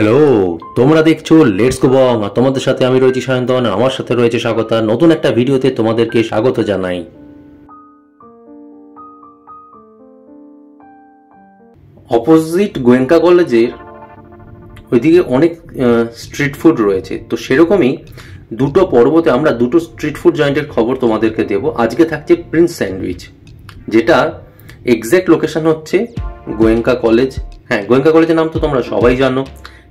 Hello, তোমরা দেখছো let's go বং, আর তোমাদের সাথে আমি রয়েছি সায়ন্তন, আর আমার সাথে রয়েছে স্বাগতা। নতুন একটা ভিডিওতে তোমাদেরকে স্বাগত জানাই। অপোজিট গোয়েঙ্কা কলেজের ওইদিকে অনেক স্ট্রিট ফুড রয়েছে, তো সেরকমই দুটো পর্বতে আমরা দুটো স্ট্রিট ফুড জয়েন্টের খবর তোমাদেরকে দেব। আজকে থাকছে প্রিন্স স্যান্ডউইচ, যেটা এক্স্যাক্ট লোকেশন হচ্ছে গোয়েঙ্কা কলেজ। হ্যাঁ, গোয়েঙ্কা কলেজের নাম তো তোমরা সবাই জানো।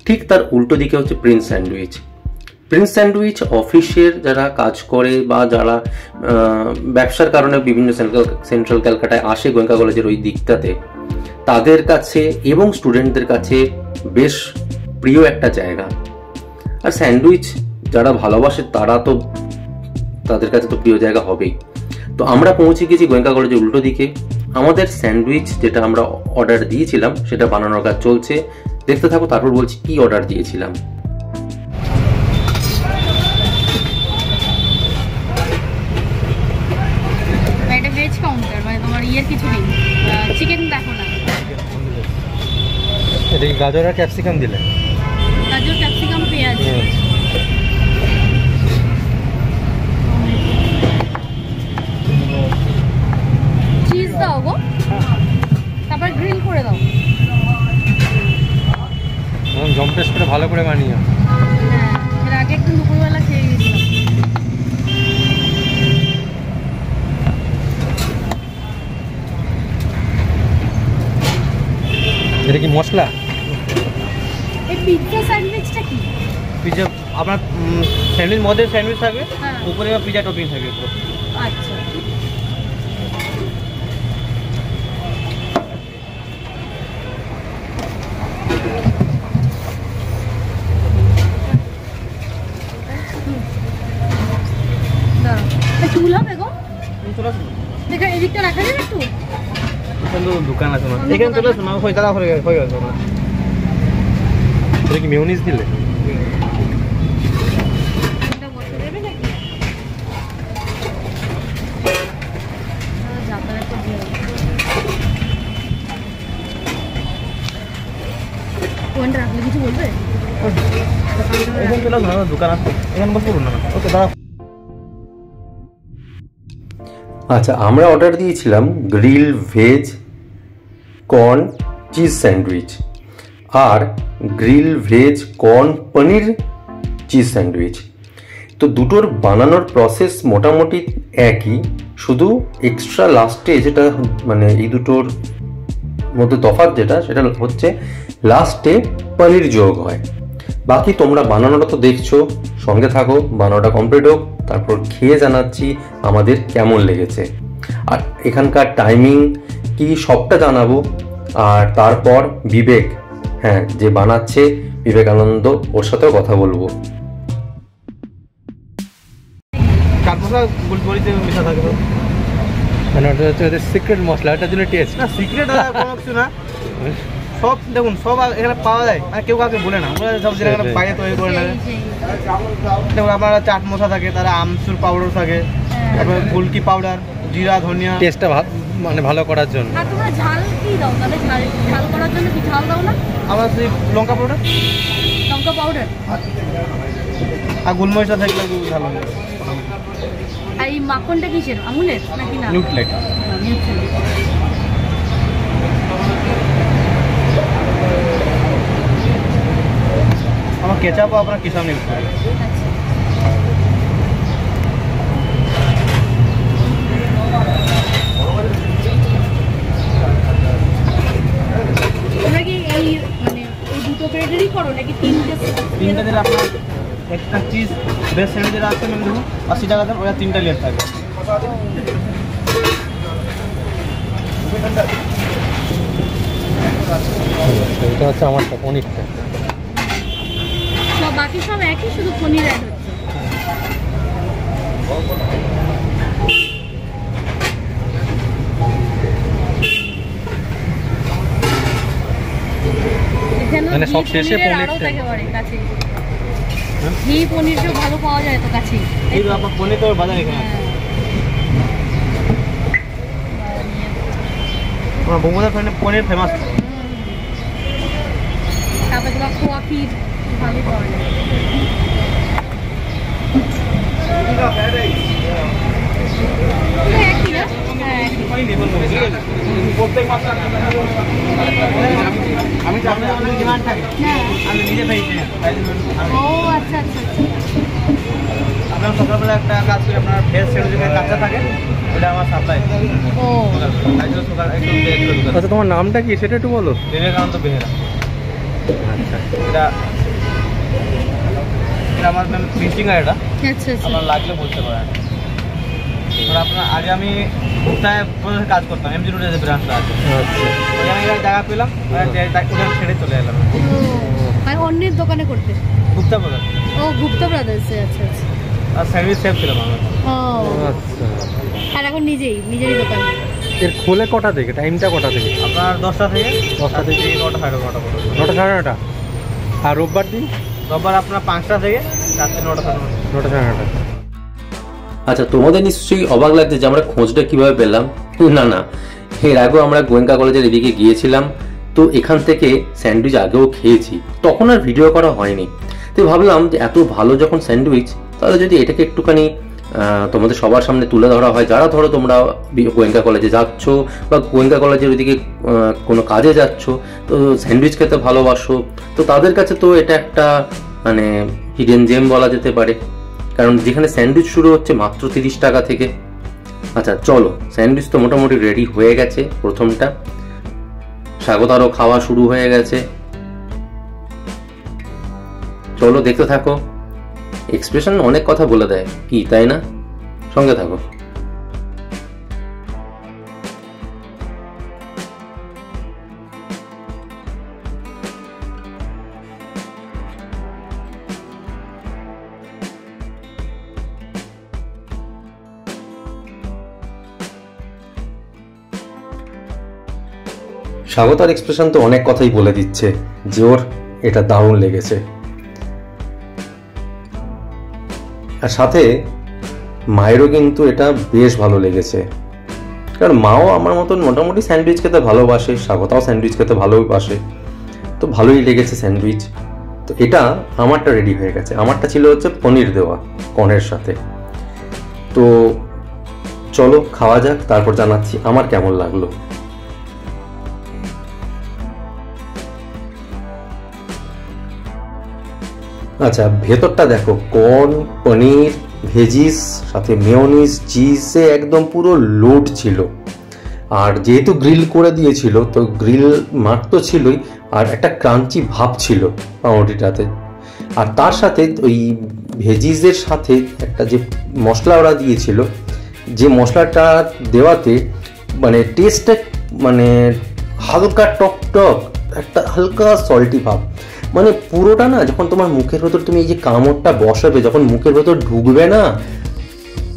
ঠিক তার উল্টো দিকে হচ্ছে প্রিন্স স্যান্ডউইচ। প্রিন্স স্যান্ডউইচ অফিসের যারা কাজ করে বা যারা ব্যবসার কারণে বিভিন্ন সেন্ট্রাল ক্যালকাটায় আসে গোয়েঙ্কা কলেজের ওই দিকটাতে, তাদের কাছে এবং স্টুডেন্টদের কাছে বেশ প্রিয় একটা জায়গা। আর স্যান্ডউইচ যারা ভালোবাসে তারা তো তাদের কাছে তো প্রিয় জায়গা হবেই। তো আমরা পৌঁছে গেছি গোয়েঙ্কা কলেজের উল্টো দিকে। আমাদের স্যান্ডউইচ যেটা আমরা অর্ডার দিয়েছিলাম সেটা বানানোর কাজ চলছে, দেখতে থাকো, তারপর বলছি কি অর্ডার দিয়েছিলাম। এটা ভেজ কাউন্টার, মানে তোমার ইয়ের কিছু নেই, চিকেন দেখো না। এটা কি গাজর আর ক্যাপসিকাম দিলে? গাজর, ক্যাপসিকাম, পেঁয়াজ। চিজ দাও গো, তারপর গ্রিল করে দাও। জম্পেস করে ভালো করে বানিয়ে। হ্যাঁ, এর আগে একটু দুপুরবেলা খেয়ে গেছিলাম। এটা কি মশলা? এই পিৎজা স্যান্ডউইচটা কি? পিৎজা আপনার স্যান্ডউইচ মধ্যে স্যান্ডউইচ থাকবে, হ্যাঁ। উপরে পিৎজা টপিং থাকবে পুরো। আচ্ছা, চুল হবে গো? দেখো এদিকটা রাখা যাবে একটু। দোকান আছে না এখানে, চলে আসুন, হয়ে দাদা হয়ে গেছে। এটা কি মেয়োনিজ দিলে? কিছু বলবে? এখানে চলে আসুন, দোকান আছে এখানে, বসে পড়ুন না। ওকে দাদা। আচ্ছা, আমরা অর্ডার দিয়েছিলাম grill veg corn cheese sandwich আর grill veg corn paneer cheese sandwich. তো দুটোর বানানোর প্রসেস মোটামুটি একই, শুধু এক্সট্রা লাস্টে যেটা মানে এই দুটোর মধ্যে তফাৎ যেটা, সেটা হচ্ছে লাস্টে পনির যোগ হয়। বাকি তোমরা বানানোটা তো দেখছো, সঙ্গে থাকো, বানানোটা কমপ্লিট হোক, তারপর খেয়ে জানাচ্ছি আমাদের কেমন লেগেছে। আর এখানকার টাইমিং কি সবটা জানাবো। আর তারপর বিবেক, হ্যাঁ যে বানাচ্ছে বিবেকানন্দ, ওর সাথেও কথা বলবো। চাট মশলা গোলমরিচে মেশা থাকে, মানে ওটা হচ্ছে ওদের সিক্রেট মশলা, এটার জন্য টেস্ট না। সিক্রেট কোনো কিছু না, সব দেখুন সব এখানে পাওয়া যায়, মানে কেউ কাউকে বলে না, ওরা সব যেটা বাইরে তৈরি করে নেবে। দেখুন আপনারা চাট মশলা থাকে, তারা আমচুর পাউডার থাকে, তারপরে গোলকি পাউডার, জিরা, ধনিয়া, টেস্টটা মানে ভালো করার জন্য। আর তোমরা ঝাল কি দাও তাহলে? ঝাল করার জন্য কি ঝাল দাও না? আমরা সেই লঙ্কা পাউডার, লঙ্কা পাউডার আর গোলমরিচটা থাকলে ভালো হবে। আর এই মাখনটা কিসের, আমুলের নাকি না? নিউট্রেলা। আমার কেচাপ আপনার কি সামনে ইউজ করি। তোমরা কি এই মানে এই দুটো ব্রেডেরই করো নাকি তিনটে? দিন আপনার একটা চিজ বেস্ট স্যান্ডউইচ যেটা আছে ম্যাম, দেখুন 80 টাকা দাম, ওরা 3টা লেয়ার থাকে। এটা হচ্ছে আমারটা পনিরটা। সব বাকি সব একই, শুধু পনির অ্যাড হচ্ছে। মানে সব শেষে পনিরটা একেবারে কাছে, ঘি পনিরটাও ভালো পাওয়া যায় তো কাছে। এই তো আপনার পনির তো বাজার এখানে আছে। আমার বৌমাদের পনির ফেমাস। তারপরে তোমার খোয়া ক্ষীর ভালোই পাওয়া যায়। একই না? হ্যাঁ ও আচ্ছা আচ্ছা আপনার সকালবেলা একটা কাজ করে আপনার ভেজ সেটা যদি কাঁচা থাকে ওটা আমার সাপ্লাই। ও আচ্ছা তোমার নামটা কি সেটা একটু বলো। বিবেকানন্দ বেহেরা। আচ্ছা এটা আমার ম্যাম মিটিং আর এটা আচ্ছা আচ্ছা আপনার লাগলে বলতে পারেন। আপনার আগে আমি কোথায় কাজ করতাম এমজি রোডে যে ব্রাঞ্চটা আছে ওখানে জায়গা পেলাম ওখানে ছেড়ে চলে এলাম। আর অন্যের দোকানে করতে? গুপ্তা ব্রাদার্স। ও গুপ্তা ব্রাদার্সে। আচ্ছা আচ্ছা। আর সার্ভিস সেফ ছিলাম আমি। ও আচ্ছা। আর এখন নিজেরই দোকান? এর খোলে কটা থেকে, টাইমটা কটা থেকে? আপনার 10টা থেকে 9টা থেকে 9টা সাড়ে 9টা পর্যন্ত। 9টা সাড়ে 9টা। আর রোববার দিন? রোববার আপনার 5টা থেকে রাত্রি 9টা সাড়ে 9টা সাড়ে 9টা। আচ্ছা, তোমাদের নিশ্চয়ই অবাক লাগছে যে আমরা খোঁজটা কিভাবে পেলাম। না, এর আগেও আমরা গোয়েঙ্কা কলেজের এদিকে গিয়েছিলাম, তো এখান থেকে স্যান্ডউইচ আগেও খেয়েছি, তখন আর ভিডিও করা হয়নি। তো ভাবলাম যে এত ভালো যখন স্যান্ডউইচ, তাহলে যদি এটাকে একটুখানি তোমাদের সবার সামনে তুলে ধরা হয়, যারা ধরো তোমরা গোয়েঙ্কা কলেজে যাচ্ছ বা গোয়েঙ্কা কলেজের ওইদিকে কোনো কাজে যাচ্ছ, তো স্যান্ডউইচ খেতে ভালোবাসো, তো তাদের কাছে তো এটা একটা মানে হিডেন জেম বলা যেতে পারে, কারণ যেখানে স্যান্ডউইচ শুরু হচ্ছে মাত্র 30 টাকা থেকে। আচ্ছা চলো, স্যান্ডউইচ তো মোটামুটি রেডি হয়ে গেছে। প্রথমটা স্বাগতারও খাওয়া শুরু হয়ে গেছে, চলো দেখতে থাকো। এক্সপ্রেশন অনেক কথা বলে দেয় কি, তাই না? সঙ্গে থাকো। স্বাগতার এক্সপ্রেশন তো অনেক কথাই বলে দিচ্ছে যে ওর এটা দারুণ লেগেছে। আর সাথে মায়েরও কিন্তু এটা বেশ ভালো লেগেছে, কারণ মাও আমার মতন মোটামুটি স্যান্ডউইচ খেতে ভালোবাসে, স্বাগতাও স্যান্ডউইচ খেতে ভালোবাসে, তো ভালোই লেগেছে স্যান্ডউইচ। তো এটা আমারটা রেডি হয়ে গেছে। আমারটা ছিল হচ্ছে পনির দেওয়া কর্নের সাথে। তো চলো খাওয়া যাক, তারপর জানাচ্ছি আমার কেমন লাগলো। আচ্ছা, ভেতরটা দেখো, কর্ন, পনির, ভেজিস, সাথে মেয়োনিজ, চিজে একদম পুরো লোড ছিল। আর যেহেতু গ্রিল করে দিয়েছিল, তো গ্রিল মার্ক তো ছিলই, আর একটা ক্রাঞ্চি ভাব ছিল পাউরুটিটাতে। আর তার সাথে ওই ভেজিসের সাথে একটা যে মশলা ওরা দিয়েছিল, যে মশলাটা দেওয়াতে মানে টেস্টটা মানে হালকা টক টক, একটা হালকা সল্টি ভাব, মানে পুরোটা না যখন তোমার মুখের ভেতর তুমি এই যে কামড়টা বসাবে, যখন মুখের ভেতর ঢুকবে না,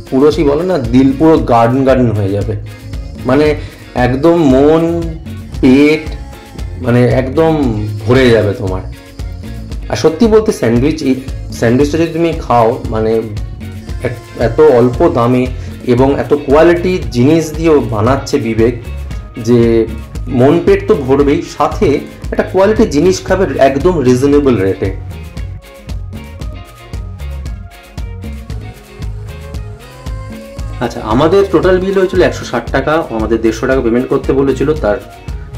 পুরো সেই বলে না দিল পুরো গার্ডেন গার্ডেন হয়ে যাবে, মানে একদম মন পেট মানে একদম ভরে যাবে তোমার। আর সত্যি বলতে এই স্যান্ডউইচটা যদি তুমি খাও, মানে এত অল্প দামে এবং এত কোয়ালিটি জিনিস দিয়েও বানাচ্ছে বিবেক, যে মন পেট তো ভরবেই, সাথে একটা কোয়ালিটি জিনিস খাবে একদম রিজনেবল রেটে। আচ্ছা, আমাদের টোটাল বিল হয়েছিল 160 টাকা, আমাদের 150 টাকা পেমেন্ট করতে বলেছিল, তার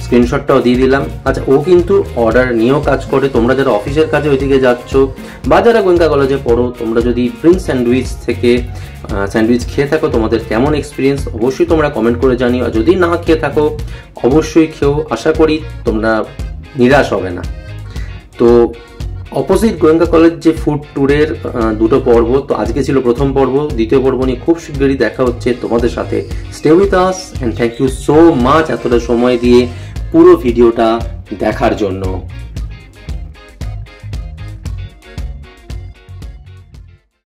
স্ক্রিনশটটাও দিয়ে দিলাম। আচ্ছা, ও কিন্তু অর্ডার নিয়েও কাজ করে। তোমরা যারা অফিসের কাজে ওইদিকে যাচ্ছ বা যারা গোয়েঙ্কা কলেজে পড়ো, তোমরা যদি প্রিন্স স্যান্ডউইচ থেকে স্যান্ডউইচ খেয়ে থাকো, তোমাদের কেমন এক্সপিরিয়েন্স অবশ্যই তোমরা কমেন্ট করে জানিও। আর যদি না খেয়ে থাকো অবশ্যই খেও, আশা করি তোমরা নিরাশ হবে না। তো অপোজিট গোয়েঙ্কা কলেজ যে ফুড ট্যুরের দুটো পর্ব, তো আজকে ছিল প্রথম পর্ব, দ্বিতীয় পর্ব নিয়ে খুব শীঘ্রই দেখা হচ্ছে তোমাদের সাথে। Stay with us and thank you so much এতটা সময় দিয়ে পুরো ভিডিওটা দেখার জন্য।